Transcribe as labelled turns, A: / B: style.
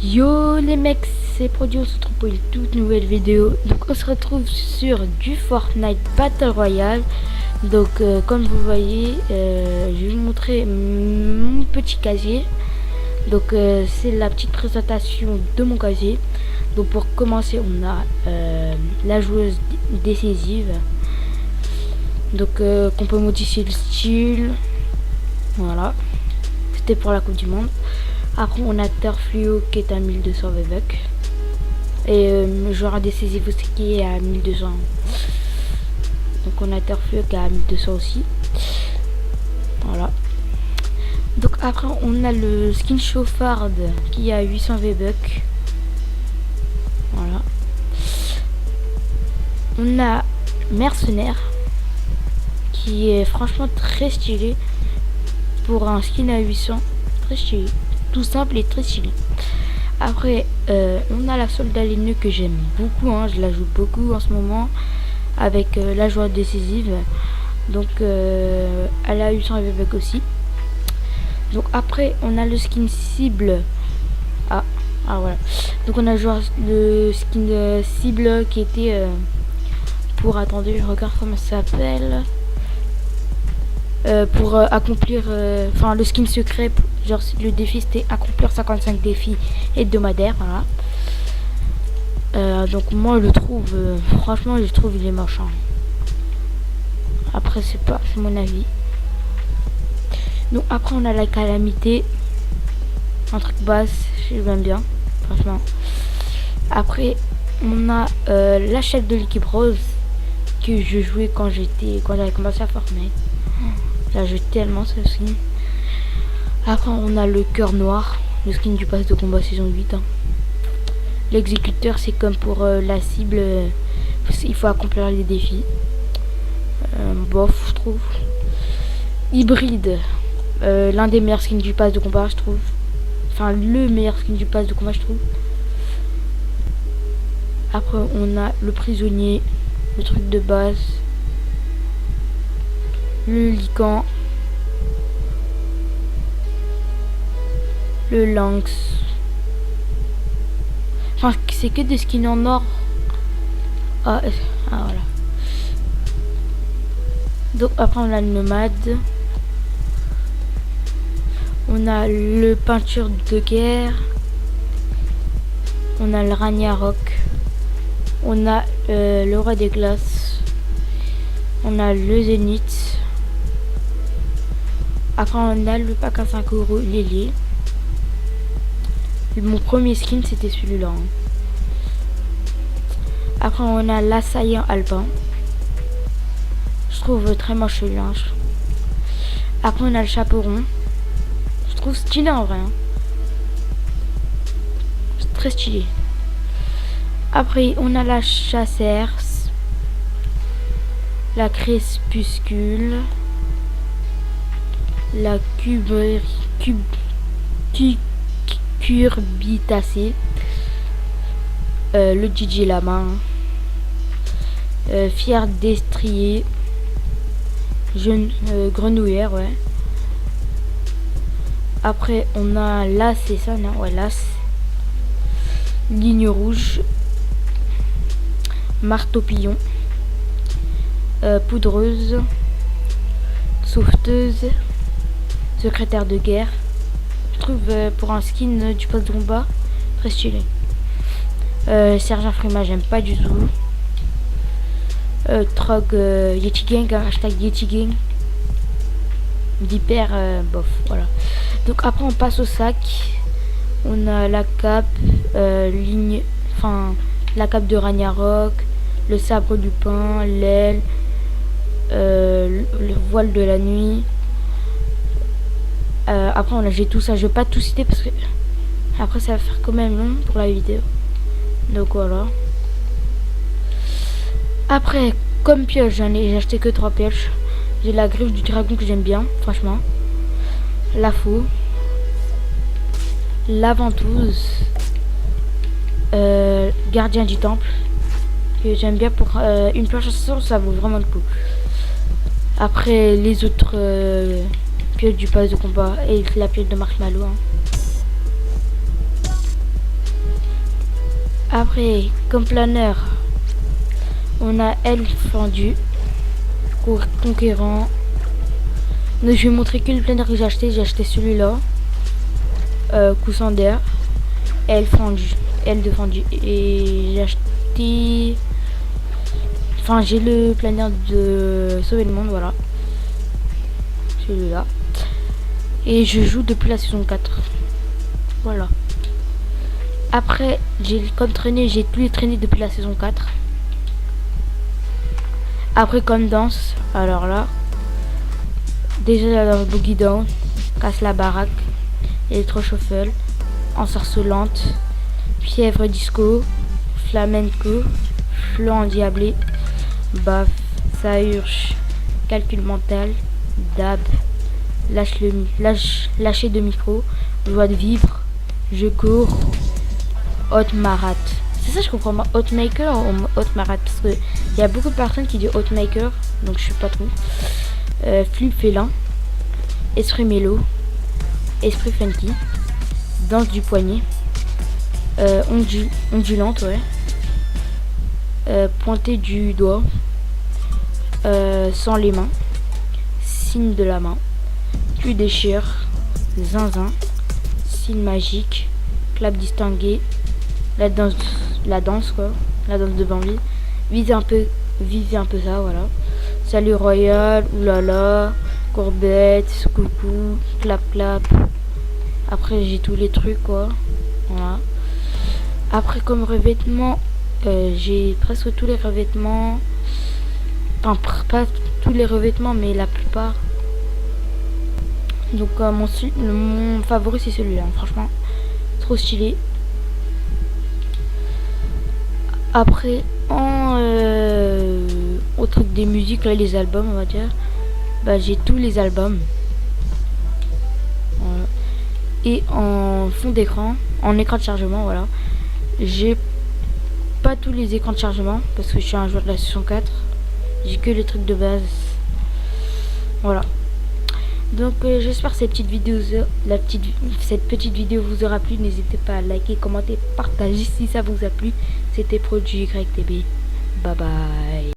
A: Yo les mecs, c'est Produit, on se retrouve pour une toute nouvelle vidéo. Donc on se retrouve sur du Fortnite Battle Royale. Donc comme vous voyez, je vais vous montrer mon petit casier. Donc c'est la petite présentation de mon casier. Donc pour commencer, on a la joueuse décisive. Donc qu'on peut modifier le style. Voilà, c'était pour la Coupe du Monde. Après on a Terfluo qui est à 1200 VBucks. Et le joueur décisif aussi qui est à 1200. Donc on a Terfluo qui est à 1200 aussi. Voilà. Donc après on a le skin Chauffard qui est à 800 VBucks. Voilà. On a Mercenaire qui est franchement très stylé pour un skin à 800. Très stylé. Tout simple et très stylé. Après on a la soldat ligneux que j'aime beaucoup, hein, je la joue beaucoup en ce moment avec la joueur décisive. Donc elle a 800 VBucks aussi. Donc après on a le skin cible. Ah voilà. Donc on a le skin cible qui était pour, attendez, je regarde comment ça s'appelle, pour accomplir enfin le skin secret, genre le défi c'était accomplir 55 défis hebdomadaires. Voilà. Donc moi je le trouve franchement je trouve il est moche, hein. Après c'est mon avis. Donc après on a la calamité, un truc basse, j'aime bien franchement. Après on a la chef de l'équipe rose que je jouais quand j'avais commencé à Fortnite. Là je tellement ce skin. Après on a le cœur noir, le skin du pass de combat saison 8, hein. L'exécuteur c'est comme pour la cible, il faut accomplir les défis. Bof je trouve. Hybride, l'un des meilleurs skins du pass de combat je trouve. Enfin le meilleur skin du pass de combat je trouve. Après on a le prisonnier, le truc de base. Le lican, le lynx. Enfin c'est que des skins en or. Voilà. Donc après on a le nomade. On a le peinture de guerre. On a le Ragnarok. On a le roi des glaces. On a le zénith. Après on a le pack à 5 € Lily. Mon premier skin c'était celui-là, hein. Après on a l'assaillant alpin. Je trouve très moche celui-là. Après on a le chaperon. Je trouve stylé en vrai, hein. C'est très stylé. Après on a la chasserse, la crépuscule, la curbitacée, le DJ la main, fier destrier, grenouillère, ouais. Après on a là, c'est ça, non, ouais, là ligne rouge, marteau pilon, poudreuse, sauveteuse, secrétaire de guerre. Je trouve pour un skin du poste de combat très stylé. Sergent Frima j'aime pas du tout. Trog Yeti Gang, hashtag Yeti Gang. Vipère, bof, voilà. Donc après on passe au sac. On a la cape, la cape de Ragnarok, le sabre du pain, l'aile, le voile de la nuit. Après j'ai tout ça, je vais pas tout citer parce que après ça va faire quand même long pour la vidéo. Donc voilà. Après comme pioche j'ai acheté que 3 pioches. J'ai la griffe du dragon que j'aime bien franchement. La faux, la ventouse, gardien du temple que j'aime bien pour une pioche, ça vaut vraiment le coup. Après les autres pioches du pass de combat et la pioche de Marshmallow, hein. Après, comme planeur, on a Elle fendu, conquérant. Donc je vais montrer que le planeur que j'ai acheté. J'ai acheté celui-là, coussin d'air, Elle fendu, Elle de fendu. Et j'ai acheté... Enfin, j'ai le planeur de Sauver le Monde, voilà. Celui-là. Et je joue depuis la saison 4. Voilà. Après, comme traîné, j'ai tous les traînés depuis la saison 4. Après, comme danse, alors là, déjà la danse Boogie Down, Casse la baraque, Électro-shuffle, Ensorcelante, Fièvre disco, Flamenco, Flan endiablé, Baf, Ça urge, Calcul mental, Dab, Lâcher de micro, Joie de vivre, Je cours, Hot Marat. C'est ça, je comprends pas. Hot Maker ou Hot Marat, parce que il y a beaucoup de personnes qui disent Hot Maker, donc je sais pas trop. Flip félin, Esprit mélo, Esprit funky, Danse du poignet, ondulante, ouais. Pointer du doigt, sans les mains, Signe de la main, Tu déchires, Zinzin, Signe magique, Clap distingué, la danse quoi, la danse de Bambi, visez un peu ça, voilà. Salut royal, oulala, courbette, coucou, clap clap. Après j'ai tous les trucs quoi, voilà. Après comme revêtement, j'ai presque tous les revêtements, enfin pas tous les revêtements mais la plupart. Donc mon favori c'est celui-là, franchement trop stylé. Après au truc des musiques là, les albums on va dire, bah j'ai tous les albums, voilà. Et en fond d'écran, en écran de chargement, voilà, j'ai pas tous les écrans de chargement parce que je suis un joueur de la saison 4, j'ai que les trucs de base, voilà. Donc j'espère que cette petite vidéo vous aura plu. N'hésitez pas à liker, commenter, partager si ça vous a plu. C'était Produit YTB. Bye bye.